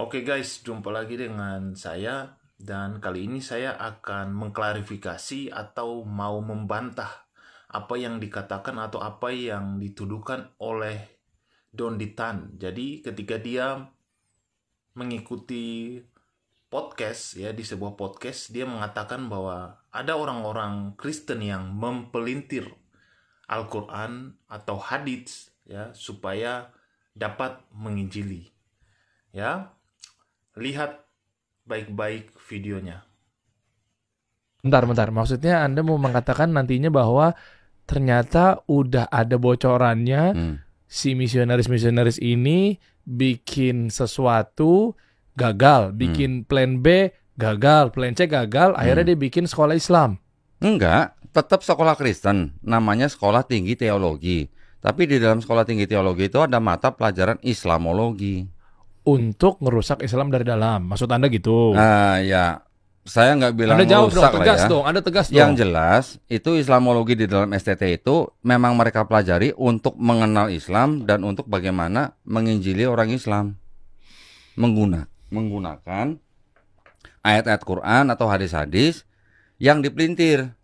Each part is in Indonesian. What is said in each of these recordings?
Oke guys, jumpa lagi dengan saya dan kali ini saya akan mengklarifikasi atau mau membantah apa yang dikatakan atau apa yang dituduhkan oleh Don Ditan. Jadi ketika dia mengikuti podcast ya di sebuah podcast, dia mengatakan bahwa ada orang-orang Kristen yang mempelintir Al-Quran atau hadits ya supaya dapat menginjili. Ya, lihat baik-baik videonya. Bentar. Maksudnya Anda mau mengatakan nantinya bahwa ternyata udah ada bocorannya si misionaris ini bikin sesuatu gagal, bikin plan B gagal, plan C gagal, akhirnya dia bikin sekolah Islam. Enggak, tetap sekolah Kristen, namanya Sekolah Tinggi Teologi. Tapi di dalam Sekolah Tinggi Teologi itu ada mata pelajaran Islamologi. Untuk ngerusak Islam dari dalam, maksud Anda gitu? Ya, saya nggak bilang Anda jawab rusak dong, tegas lah ya. dong, Anda tegas dong. Yang jelas, itu Islamologi di dalam STT itu memang mereka pelajari untuk mengenal Islam dan untuk bagaimana menginjili orang Islam. Menggunakan ayat-ayat Quran atau hadis-hadis yang dipelintir.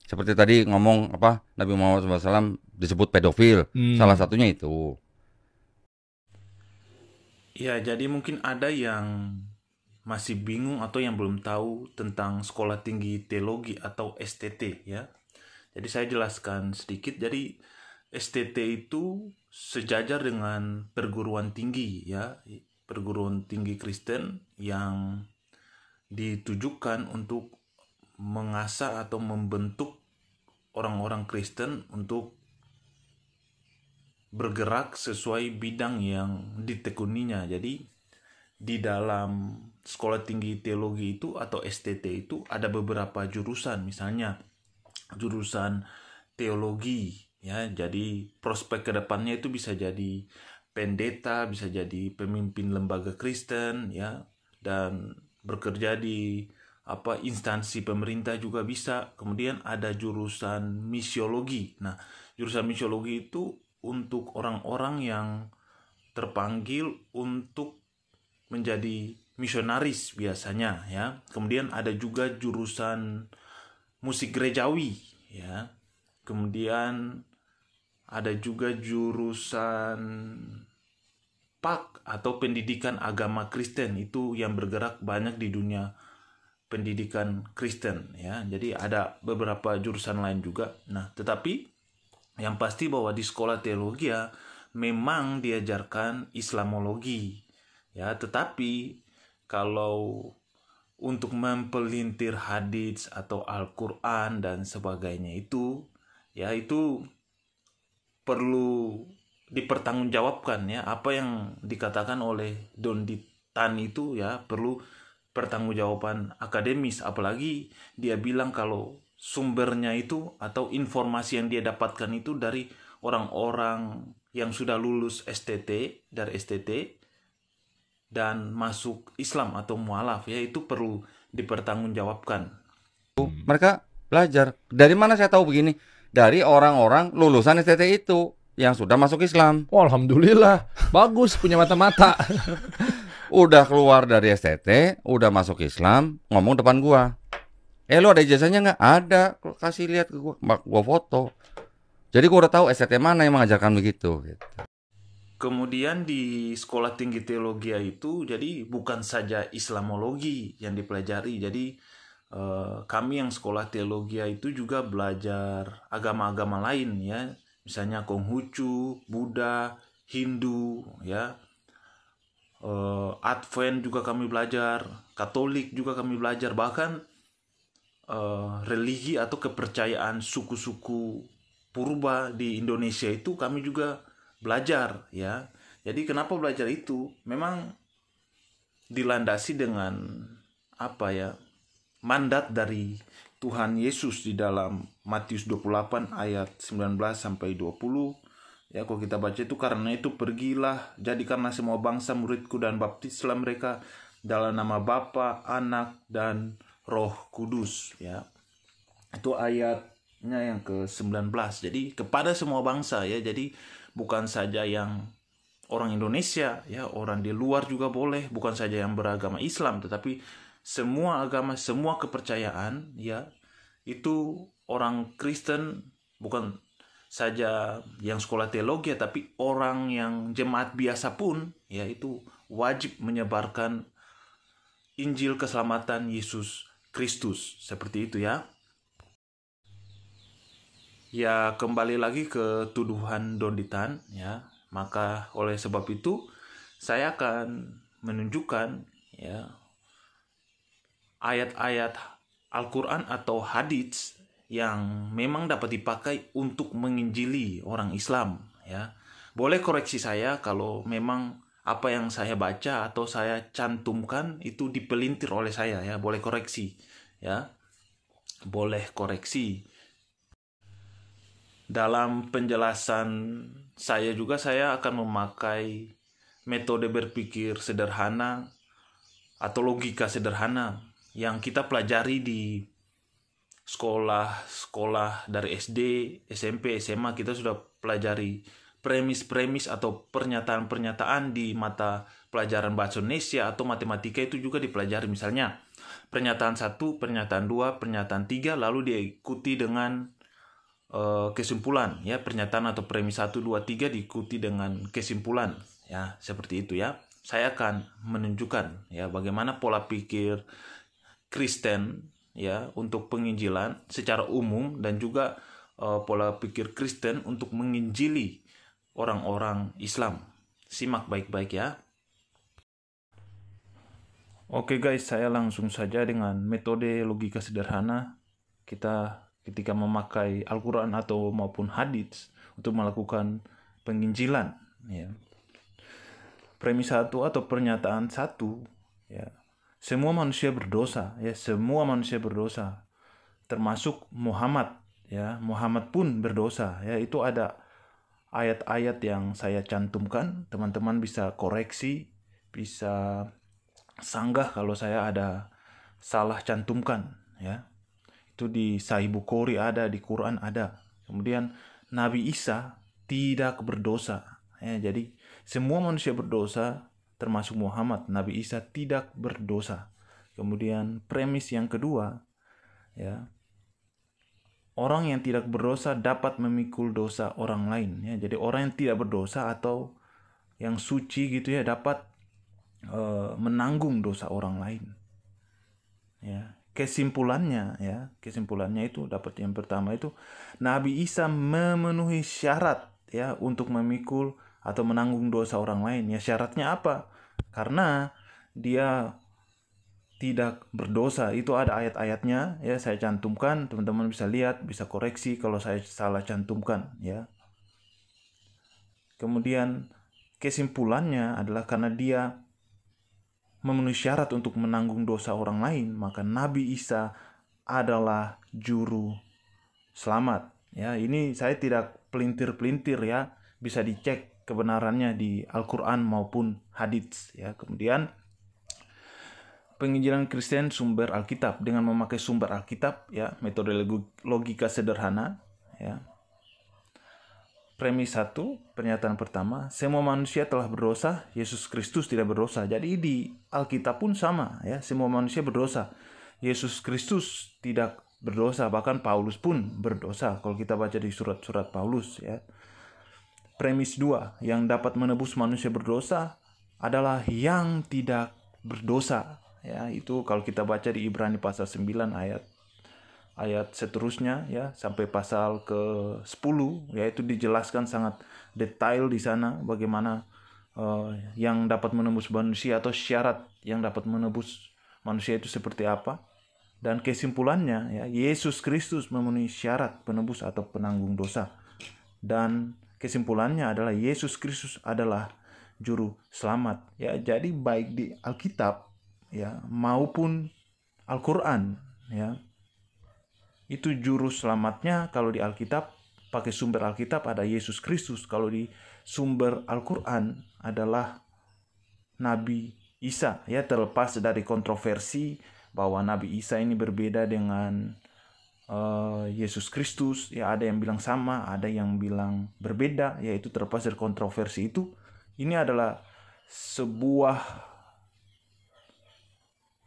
Seperti tadi ngomong Nabi Muhammad SAW disebut pedofil. Salah satunya itu. Ya, jadi mungkin ada yang masih bingung atau yang belum tahu tentang Sekolah Tinggi Teologi atau STT ya. Jadi saya jelaskan sedikit. Jadi STT itu sejajar dengan perguruan tinggi ya, perguruan tinggi Kristen yang ditujukan untuk mengasah atau membentuk orang-orang Kristen untuk bergerak sesuai bidang yang ditekuninya. Jadi di dalam Sekolah Tinggi Teologi itu atau STT itu ada beberapa jurusan, misalnya jurusan teologi ya. Jadi prospek kedepannya itu bisa jadi pendeta, bisa jadi pemimpin lembaga Kristen ya, dan bekerja di instansi pemerintah juga bisa. Kemudian ada jurusan misiologi. Nah, jurusan misiologi itu untuk orang-orang yang terpanggil untuk menjadi misionaris biasanya ya. Kemudian ada juga jurusan musik gerejawi ya. Kemudian ada juga jurusan PAK atau pendidikan agama Kristen, itu yang bergerak banyak di dunia pendidikan Kristen ya. Jadi ada beberapa jurusan lain juga. Nah, tetapi yang pasti bahwa di sekolah teologi ya memang diajarkan Islamologi ya, tetapi kalau untuk mempelintir hadits atau Al-Quran dan sebagainya itu ya, itu perlu dipertanggungjawabkan ya. Apa yang dikatakan oleh Don Ditan itu ya perlu pertanggungjawaban akademis, apalagi dia bilang kalau sumbernya itu atau informasi yang dia dapatkan itu dari orang-orang yang sudah lulus STT, dari STT dan masuk Islam atau mualaf ya, itu perlu dipertanggungjawabkan. Mereka belajar. Dari mana saya tahu begini? Dari orang-orang lulusan STT itu yang sudah masuk Islam. Oh, alhamdulillah, bagus punya mata-mata. Udah keluar dari STT, udah masuk Islam, ngomong depan gua. Lu ada ijazahnya nggak? Ada, kasih lihat ke gua foto. Jadi gua udah tahu STT mana yang mengajarkan begitu. Gitu. Kemudian di Sekolah Tinggi Teologi itu jadi bukan saja Islamologi yang dipelajari. Jadi kami yang sekolah teologi itu juga belajar agama-agama lain ya. Misalnya Konghucu, Buddha, Hindu ya. Advent juga kami belajar, Katolik juga kami belajar, bahkan religi atau kepercayaan suku-suku purba di Indonesia itu kami juga belajar ya. Jadi kenapa belajar itu? Memang dilandasi dengan mandat dari Tuhan Yesus di dalam Matius 28 ayat 19 sampai 20. Ya, kalau kita baca itu, karena itu pergilah, jadikanlah semua bangsa muridku dan baptislah mereka dalam nama Bapa, Anak, dan Roh Kudus ya. Itu ayatnya yang ke-19. Jadi kepada semua bangsa ya. Jadi bukan saja yang orang Indonesia, ya, orang di luar juga boleh, bukan saja yang beragama Islam, tetapi semua agama, semua kepercayaan, ya, itu orang Kristen, bukan saja yang sekolah teologi, tapi orang yang jemaat biasa pun, ya, itu wajib menyebarkan Injil keselamatan Yesus Kristus, seperti itu, ya. Ya, kembali lagi ke tuduhan Donditan, ya. Maka oleh sebab itu saya akan menunjukkan, ya, ayat-ayat Al-Quran atau hadits yang memang dapat dipakai untuk menginjili orang Islam, ya. Boleh koreksi saya kalau memang apa yang saya baca atau saya cantumkan itu dipelintir oleh saya, ya. Boleh koreksi, ya. Boleh koreksi. Dalam penjelasan saya juga, saya akan memakai metode berpikir sederhana atau logika sederhana yang kita pelajari di sekolah dari SD, SMP, SMA. Kita sudah pelajari premis-premis atau pernyataan-pernyataan di mata pelajaran bahasa Indonesia atau matematika, itu juga dipelajari. Misalnya pernyataan 1, pernyataan 2, pernyataan 3, lalu diikuti dengan kesimpulan, ya. Pernyataan atau premis 1, 2, 3 diikuti dengan kesimpulan, ya, seperti itu, ya. Saya akan menunjukkan, ya, bagaimana pola pikir Kristen, ya, untuk penginjilan secara umum, dan juga pola pikir Kristen untuk menginjili orang-orang Islam. Simak baik-baik, ya. Oke guys, saya langsung saja dengan metode logika sederhana. Kita ketika memakai Al-Quran atau maupun hadits untuk melakukan penginjilan, ya. Premis 1 atau pernyataan 1, ya, semua manusia berdosa, ya, semua manusia berdosa, termasuk Muhammad, ya. Muhammad pun berdosa, ya. Itu ada ayat-ayat yang saya cantumkan. Teman-teman bisa koreksi, bisa sanggah kalau saya ada salah cantumkan, ya. Itu di Sahih Bukhari ada, di Quran ada. Kemudian Nabi Isa tidak berdosa, ya. Jadi semua manusia berdosa termasuk Muhammad. Nabi Isa tidak berdosa. Kemudian premis yang kedua, ya, orang yang tidak berdosa dapat memikul dosa orang lain, ya. Jadi orang yang tidak berdosa atau yang suci gitu, ya, dapat menanggung dosa orang lain, ya. Kesimpulannya itu dapat yang pertama itu Nabi Isa memenuhi syarat, ya, untuk memikul atau menanggung dosa orang lain. Ya, syaratnya apa? Karena dia tidak berdosa. Itu ada ayat-ayatnya, ya, saya cantumkan. Teman-teman bisa lihat, bisa koreksi kalau saya salah cantumkan, ya. Kemudian kesimpulannya adalah karena dia memenuhi syarat untuk menanggung dosa orang lain, maka Nabi Isa adalah juru selamat, ya. Ini saya tidak pelintir-pelintir, ya. Bisa dicek kebenarannya di Al-Quran maupun hadits, ya. Kemudian penginjilan Kristen sumber Alkitab dengan memakai sumber Alkitab, ya, metode logika sederhana, ya. Premis 1, pernyataan pertama, semua manusia telah berdosa, Yesus Kristus tidak berdosa. Jadi di Alkitab pun sama, ya, semua manusia berdosa, Yesus Kristus tidak berdosa, bahkan Paulus pun berdosa kalau kita baca di surat-surat Paulus, ya. Premis 2, yang dapat menebus manusia berdosa adalah yang tidak berdosa, ya. Itu kalau kita baca di Ibrani pasal 9 ayat seterusnya, ya, sampai pasal ke-10, yaitu dijelaskan sangat detail di sana bagaimana yang dapat menebus manusia atau syarat yang dapat menebus manusia itu seperti apa. Dan kesimpulannya, ya, Yesus Kristus memenuhi syarat penebus atau penanggung dosa. Dan kesimpulannya adalah Yesus Kristus adalah juru selamat, ya. Jadi baik di Alkitab, ya, maupun Al-Quran, ya, itu juru selamatnya. Kalau di Alkitab pakai sumber Alkitab ada Yesus Kristus. Kalau di sumber Al-Quran adalah Nabi Isa, ya. Terlepas dari kontroversi bahwa Nabi Isa ini berbeda dengan Yesus Kristus, ya, ada yang bilang sama, ada yang bilang berbeda, yaitu terlepas dari kontroversi itu, ini adalah sebuah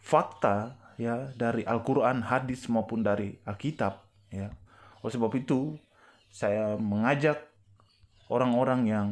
fakta ya dari Al-Quran, hadis maupun dari Alkitab ya. Oleh sebab itu saya mengajak orang-orang yang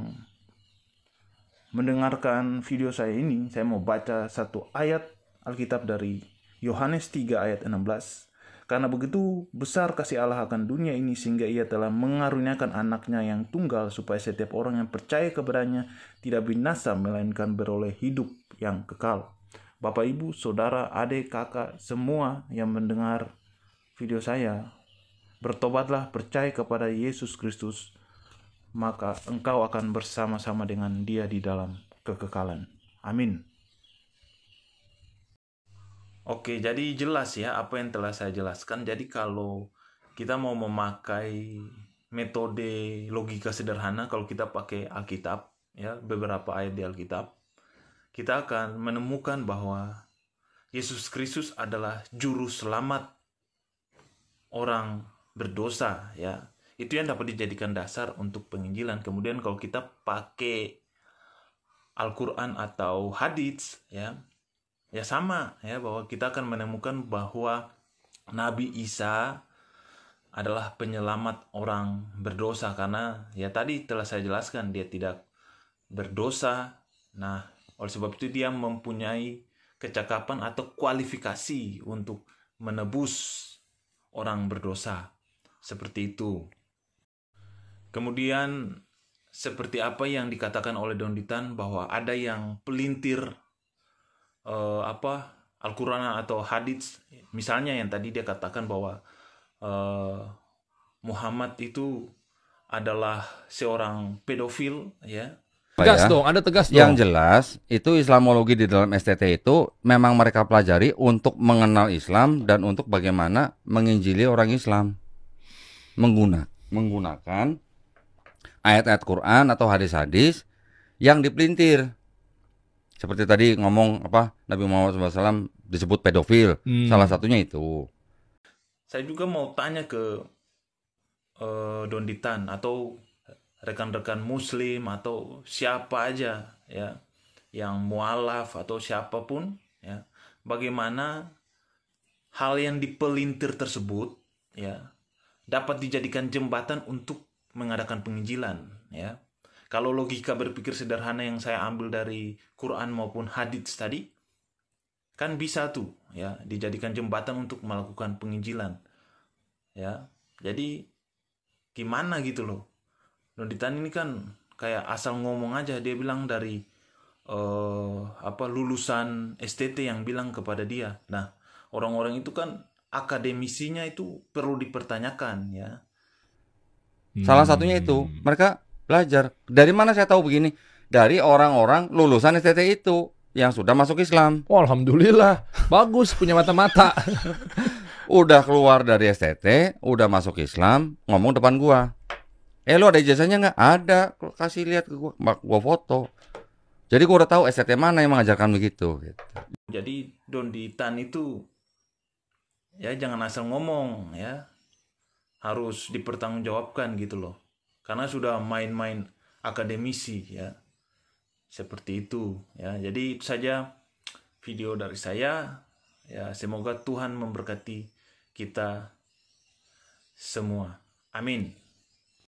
mendengarkan video saya ini, saya mau baca satu ayat Alkitab dari Yohanes 3 ayat 16. Karena begitu besar kasih Allah akan dunia ini sehingga ia telah mengaruniakan anaknya yang tunggal supaya setiap orang yang percaya kepadanya tidak binasa melainkan beroleh hidup yang kekal. Bapak, Ibu, Saudara, adik, kakak, semua yang mendengar video saya, bertobatlah, percaya kepada Yesus Kristus, maka engkau akan bersama-sama dengan Dia di dalam kekekalan. Amin. Oke, jadi jelas ya apa yang telah saya jelaskan. Jadi kalau kita mau memakai metode logika sederhana, kalau kita pakai Alkitab, ya beberapa ayat di Alkitab, kita akan menemukan bahwa Yesus Kristus adalah juru selamat orang berdosa, ya. Itu yang dapat dijadikan dasar untuk penginjilan. Kemudian kalau kita pakai Al-Quran atau hadits, ya sama ya, bahwa kita akan menemukan bahwa Nabi Isa adalah penyelamat orang berdosa, karena ya tadi telah saya jelaskan dia tidak berdosa. Nah, oleh sebab itu dia mempunyai kecakapan atau kualifikasi untuk menebus orang berdosa. Seperti itu. Kemudian seperti apa yang dikatakan oleh Don Ditan bahwa ada yang pelintir Al-Quran atau hadits, misalnya yang tadi dia katakan bahwa Muhammad itu adalah seorang pedofil, ya. Tegas dong, ada tegas dong. Yang jelas itu Islamologi di dalam STT itu memang mereka pelajari untuk mengenal Islam dan untuk bagaimana menginjili orang Islam, menggunakan ayat-ayat Quran atau hadis-hadis yang dipelintir. Seperti tadi ngomong Nabi Muhammad SAW disebut pedofil, salah satunya itu. Saya juga mau tanya ke Don Ditan atau rekan-rekan Muslim atau siapa aja ya, yang mualaf atau siapapun ya, bagaimana hal yang dipelintir tersebut ya dapat dijadikan jembatan untuk mengadakan penginjilan ya. Kalau logika berpikir sederhana yang saya ambil dari Quran maupun hadits tadi, kan bisa tuh ya dijadikan jembatan untuk melakukan penginjilan. Ya. Jadi gimana gitu loh. Don Ditan ini kan kayak asal ngomong aja, dia bilang dari lulusan STT yang bilang kepada dia. Nah, orang-orang itu kan akademisinya itu perlu dipertanyakan ya. Salah satunya itu, mereka belajar. Dari mana saya tahu begini? Dari orang-orang lulusan STT itu yang sudah masuk Islam. Oh, alhamdulillah, bagus punya mata-mata. Udah keluar dari STT, udah masuk Islam, ngomong depan gua. Lu ada ijazahnya nggak? Ada, kasih lihat ke gua foto. Jadi gua udah tahu STT mana yang mengajarkan begitu. Gitu. Jadi Don Ditan itu ya jangan asal ngomong ya, harus dipertanggungjawabkan gitu loh. Karena sudah main-main akademisi ya. Seperti itu ya. Jadi itu saja video dari saya. Ya, semoga Tuhan memberkati kita semua. Amin.